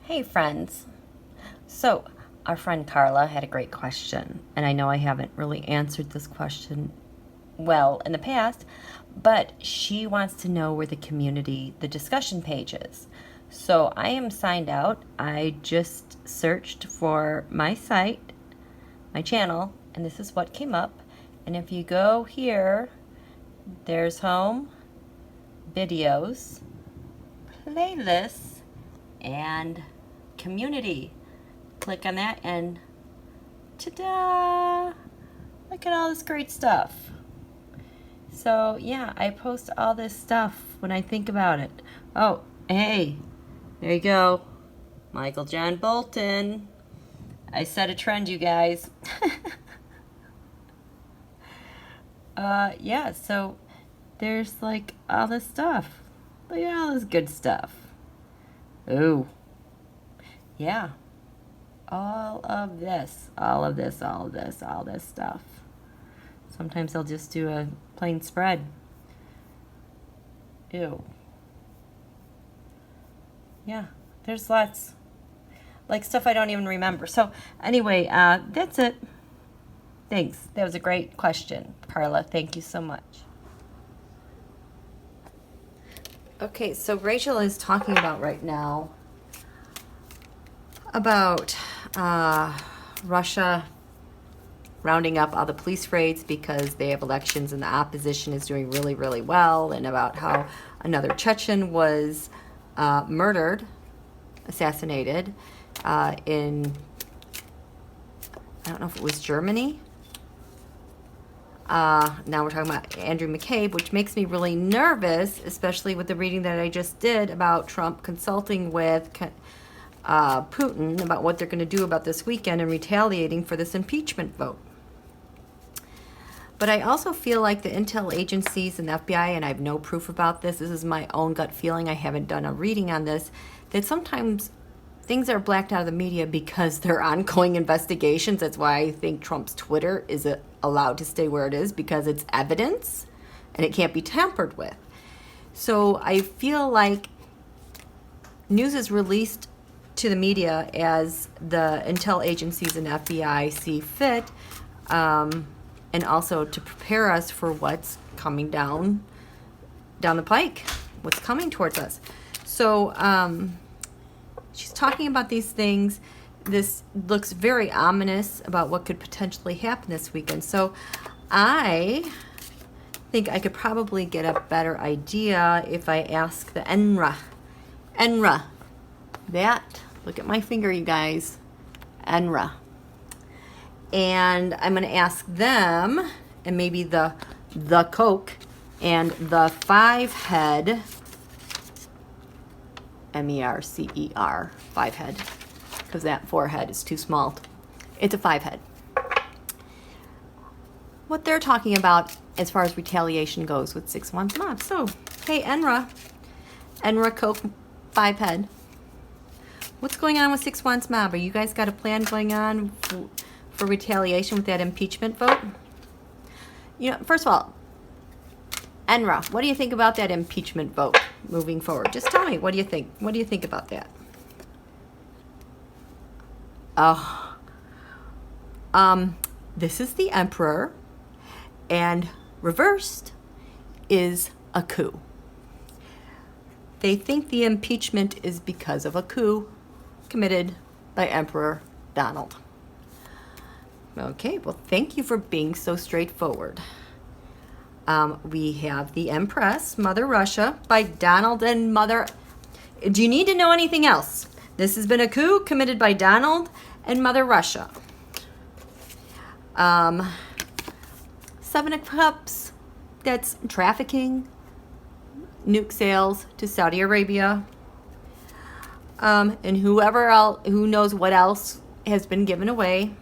Hey friends. So our friend Carla had a great question, and I know I haven't really answered this question well in the past, but she wants to know where the discussion page is. So I am signed out. I just searched for my site, my channel, and this is what came up. And if you go here, there's home, videos, playlists, and community. Click on that and ta-da! Look at all this great stuff. So yeah, I post all this stuff when I think about it. Oh, hey, there you go. Michael John Bolton. I set a trend, you guys. Yeah, so there's like all this stuff. Look at all this good stuff. Ooh. Yeah. All of this stuff. Sometimes I'll just do a plain spread. Ew. Yeah, there's lots. Like stuff I don't even remember. So anyway, that's it. Thanks. That was a great question, Carla. Thank you so much. Okay, so Rachel is talking about right now about Russia rounding up all the police raids because they have elections and the opposition is doing really, really well, and about how another Chechen was assassinated in, I don't know if it was Germany. Now we're talking about Andrew McCabe, which makes me really nervous, especially with the reading that I just did about Trump consulting with Putin about what they're going to do about this weekend and retaliating for this impeachment vote. But I also feel like the intel agencies and the FBI, and I have no proof about this, this is my own gut feeling, I haven't done a reading on this, that sometimes things are blacked out of the media because they're ongoing investigations. That's why I think Trump's Twitter is allowed to stay where it is, because it's evidence and it can't be tampered with. So I feel like news is released to the media as the intel agencies and FBI see fit, and also to prepare us for what's coming down the pike, what's coming towards us. So she's talking about these things. This looks very ominous about what could potentially happen this weekend. So I think I could probably get a better idea if I ask the Enra. That, look at my finger, you guys. Enra. And I'm going to ask them, and maybe the Coke, and the five-head, MERCER, five-head, because that four-head is too small. It's a five-head. What they're talking about as far as retaliation goes with 6-1 mob. So, hey, Enra Coke, five-head. What's going on with 6-1 mob? Are you guys got a plan going on for retaliation with that impeachment vote? You know, first of all, Enra, what do you think about that impeachment vote moving forward? Just tell me, what do you think? What do you think about that? This is the Emperor, and reversed is a coup. They think the impeachment is because of a coup committed by Emperor Donald. Okay, well, thank you for being so straightforward. We have the Empress, Mother Russia, by Donald and Mother. Do you need to know anything else? This has been a coup committed by Donald and Mother Russia. Seven of Cups, that's trafficking, nuke sales to Saudi Arabia, and whoever else, who knows what else has been given away.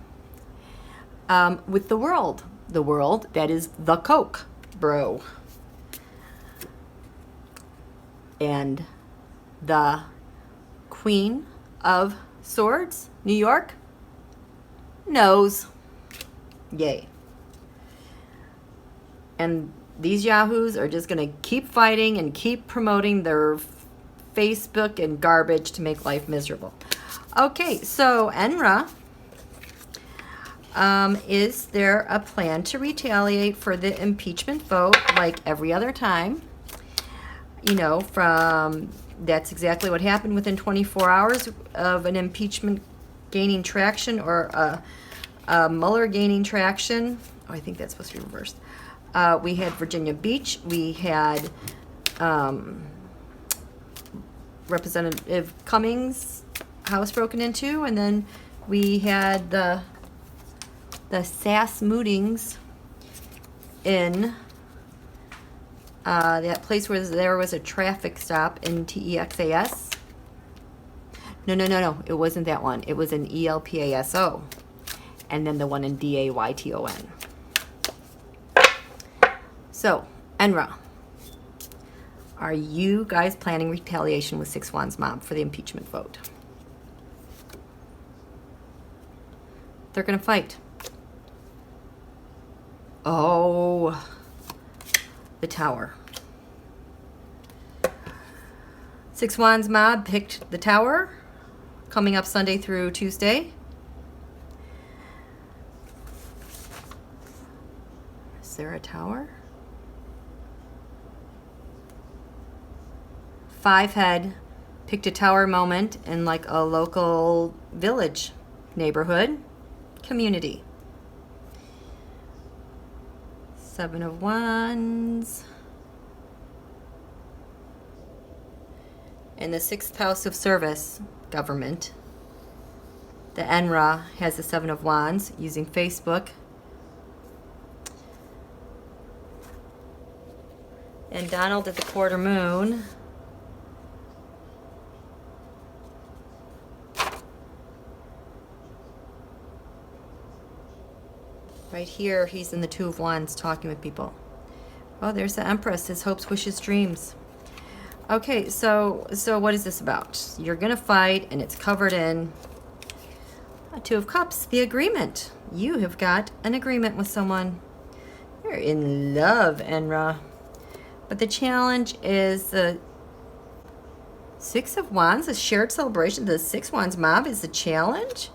With the world, that is the Coke, bro. And the Queen of Swords, New York, knows. Yay. And these yahoos are just going to keep fighting and keep promoting their Facebook and garbage to make life miserable. Okay, so Enra, is there a plan to retaliate for the impeachment vote like every other time? You know, that's exactly what happened within 24 hours of an impeachment gaining traction, or a Mueller gaining traction. Oh, I think that's supposed to be reversed. We had Virginia Beach. We had Representative Cummings' house broken into, and then we had the SAS mootings in that place where there was a traffic stop in TEXAS. No. It wasn't that one. It was in ELPASO. And then the one in DAYTON. So, Enra, are you guys planning retaliation with Six Wands Mob for the impeachment vote? They're going to fight. Oh, the Tower. Six Wands Mob picked the Tower, coming up Sunday through Tuesday. Is there a Tower? Five Head picked a Tower moment in like a local village, neighborhood, community. Seven of Wands. In the 6th house of service, government, the Enra has the Seven of Wands using Facebook. And Donald at the quarter moon. Right here, he's in the Two of Wands talking with people. Oh, there's the Empress, his hopes, wishes, dreams. Okay, so what is this about? You're going to fight, and it's covered in a Two of Cups, the agreement. You have got an agreement with someone. You're in love, Enra. But the challenge is the Six of Wands, a shared celebration. The Six Wands Mob is the challenge.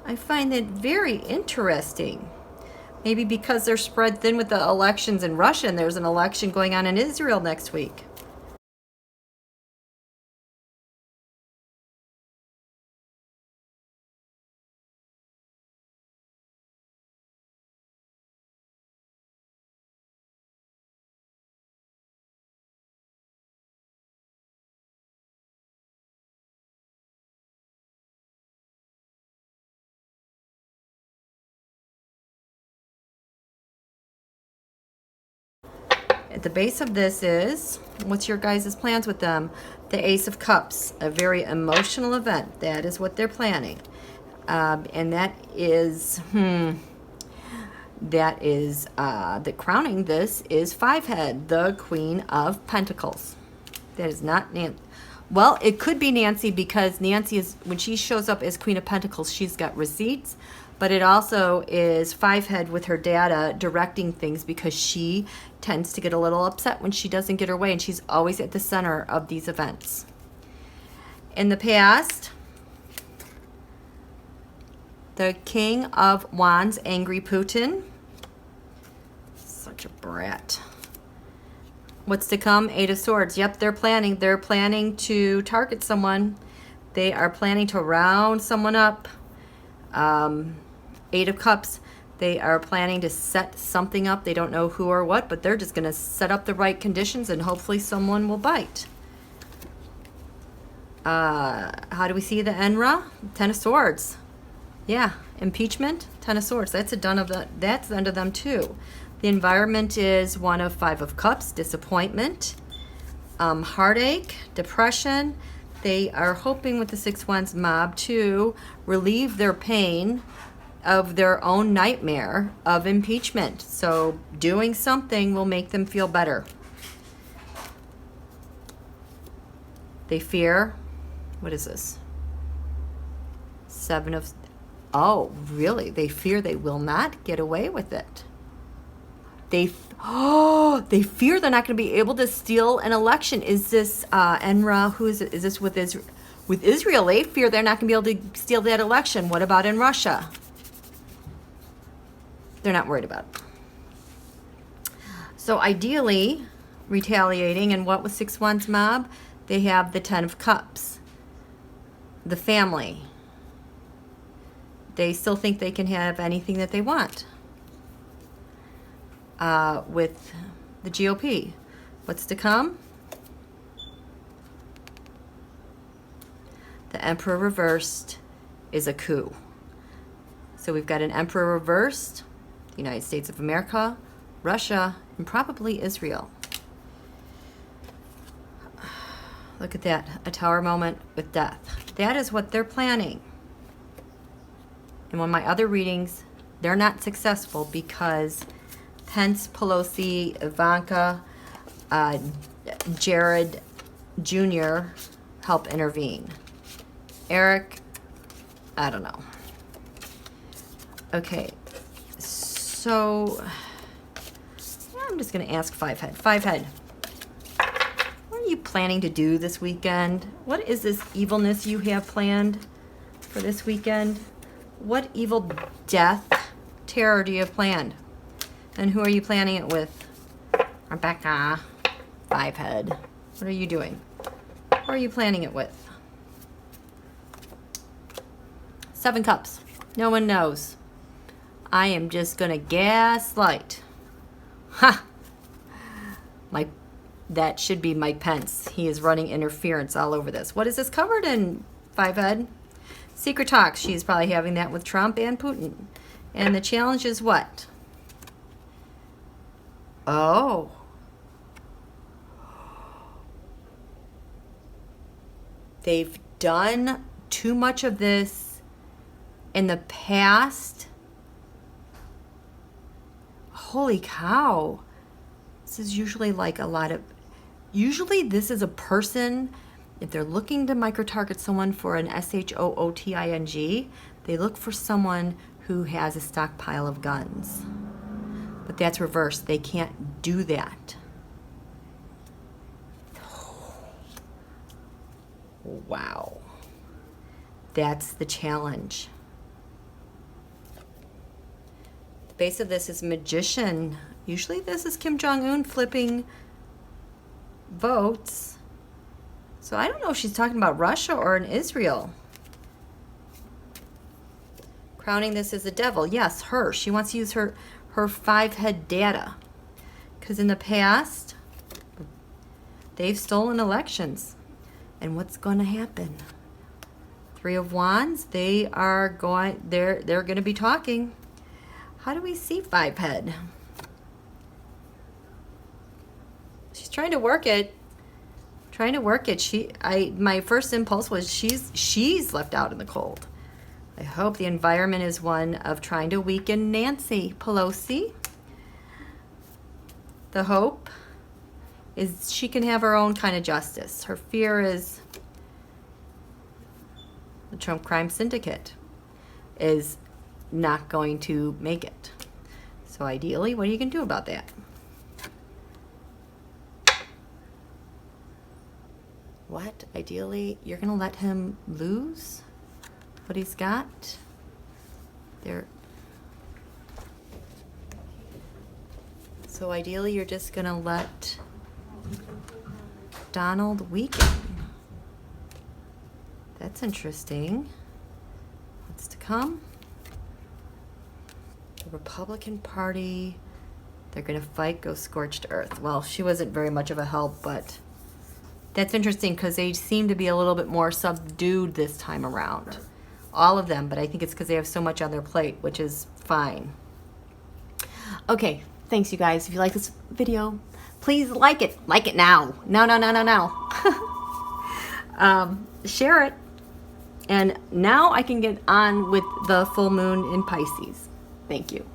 I find that very interesting. Maybe because they're spread thin with the elections in Russia, and there's an election going on in Israel next week. At the base of this is, what's your guys' plans with them? The Ace of Cups, a very emotional event. That is what they're planning. And that is, the crowning this is Five Head, the Queen of Pentacles. That is not Nancy. Well, it could be Nancy, because Nancy is, when she shows up as Queen of Pentacles, she's got receipts. But it also is Five Head with her data directing things, because she tends to get a little upset when she doesn't get her way, and she's always at the center of these events. In the past, the King of Wands, angry Putin. Such a brat. What's to come? Eight of Swords. Yep, they're planning. They're planning to target someone. They are planning to round someone up. Eight of Cups. They are planning to set something up. They don't know who or what, but they're just going to set up the right conditions, and hopefully someone will bite. How do we see the Enra? Ten of Swords. Yeah, impeachment, Ten of Swords. That's the end of them too. The environment is one of Five of Cups, disappointment, heartache, depression. They are hoping with the Six Wands Mob to relieve their pain of their own nightmare of impeachment. So doing something will make them feel better. They fear, what is this? Seven of, oh, really? They fear they will not get away with it. They fear they're not going to be able to steal an election. Is this Enra? Who is it? Is this with Israel? With Israel, they fear they're not going to be able to steal that election. What about in Russia? They're not worried about it. So ideally, retaliating, and what with 6 Wands mob? They have the 10 of Cups. The family. They still think they can have anything that they want. With the GOP. What's to come? The Emperor reversed is a coup. So we've got an Emperor reversed, the United States of America, Russia, and probably Israel. Look at that, a Tower moment with death. That is what they're planning. And when my other readings, they're not successful because Pence, Pelosi, Ivanka, Jared Jr. help intervene. Eric, I don't know. Okay, so I'm just going to ask Fivehead. Fivehead, what are you planning to do this weekend? What is this evilness you have planned for this weekend? What evil death, terror do you have planned? And who are you planning it with? Rebecca, Fivehead, what are you doing? Who are you planning it with? 7 Cups. No one knows. I am just gonna gaslight. Ha! That should be Mike Pence. He is running interference all over this. What is this covered in, Fivehead? Secret talks. She's probably having that with Trump and Putin. And the challenge is what? Oh. They've done too much of this in the past. Holy cow. This is usually like a lot of, usually this is a person, if they're looking to micro-target someone for an SHOOTING, they look for someone who has a stockpile of guns. But that's reversed. They can't do that. Wow. That's the challenge. The base of this is Magician. Usually this is Kim Jong-un flipping votes. So I don't know if she's talking about Russia or in Israel. Crowning this as the devil. Yes, her. She wants to use her Fivehead data. Because in the past, they've stolen elections. And what's going to happen? 3 of Wands, they're going to be talking. How do we see Fivehead? She's trying to work it. My first impulse was she's left out in the cold. I hope the environment is one of trying to weaken Nancy Pelosi. The hope is she can have her own kind of justice. Her fear is the Trump crime syndicate is not going to make it. So ideally, what are you going to do about that? What? Ideally, you're going to let him lose what he's got? There. So ideally, you're just going to let Donald weaken. That's interesting. What's to come? The Republican Party, they're going to fight, go scorched earth. Well, she wasn't very much of a help, but that's interesting because they seem to be a little bit more subdued this time around. All of them, but I think it's because they have so much on their plate, which is fine. Okay, thanks you guys. If you like this video, please like it. Like it now. No. Share it. And now I can get on with the full moon in Pisces. Thank you.